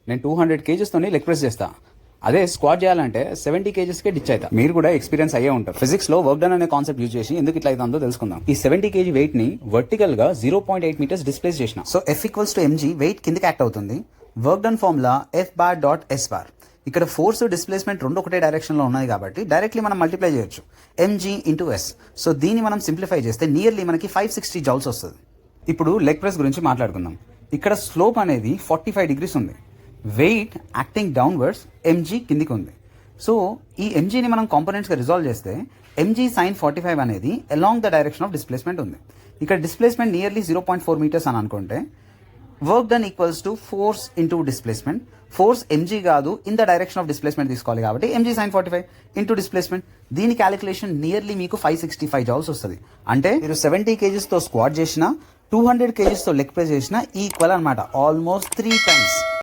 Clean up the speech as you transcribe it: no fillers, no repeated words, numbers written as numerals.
నేను 200 కేజెస్తోని leg press చేస్తా. అదే స్క్వాట్ చేయాలంటే 70 కేజెస్కే డిచ్ అవుతా. మీరు కూడా ఎక్స్పీరియన్స్ అయ్యే ఉంటారు. ఫిజిక్స్ లో వర్క్ డన్ అనే కాన్సెప్ట్ యూజ్ చేసి ఎందుకు ఇట్లా అవుతుందో తెలుసుకుందాం. ఈ 70 కేజీ వెయిట్ ని వర్టికల్ గా 0.8 మీటర్స్ డిస్ప్లేస్ చేసిన. So F equals to mg weight కిందకి యాక్ట్ అవుతుంది. Work done formula F bar dot S bar. ఇక్కడ ఫోర్స్ డిస్ప్లేస్మెంట్ రెండు ఒకటే డైరెక్షన్ లో ఉన్నాయి కాబట్టి డైరెక్ట్లీ మనం మల్టిప్లై చేయొచ్చు mg ఇంటూ s. సో దీన్ని మనం సింప్లిఫై చేస్తే నియర్లీ మనకి 560 జౌల్స్ వస్తుంది. ఇప్పుడు లెగ్ ప్రెస్ గురించి మాట్లాడుకుందాం. ఇక్కడ స్లోప్ అనేది 45 డిగ్రీస్ ఉంది. వెయిట్ యాక్టింగ్ డౌన్వర్డ్స్ mg కిందికి ఉంది. సో ఈ mgని మనం కాంపోనెంట్స్గా రిజాల్వ్ చేస్తే mg sin 45 అనేది along the direction of displacement ఉంది. ఇక్కడ డిస్ప్లేస్మెంట్ నియర్లీ 0.4 మీటర్స్ అని అనుకుంటే work done equals to force into displacement. Force mg కాదు, in the direction of displacement తీసుకోవాలి కాబట్టి mg sin 45 ఇంటూ డిస్ప్లేస్మెంట్. దీని క్యాలిక్యులేషన్ నియర్లీ మీకు 565 జౌల్స్ వస్తుంది. అంటే మీరు 70 కేజెస్తో స్క్వాట్ చేసినా 200 కేజెస్తో లెగ్ ప్రెస్ చేసినా ఈక్వల్ అనమాట, ఆల్మోస్ట్ 3 టైమ్స్.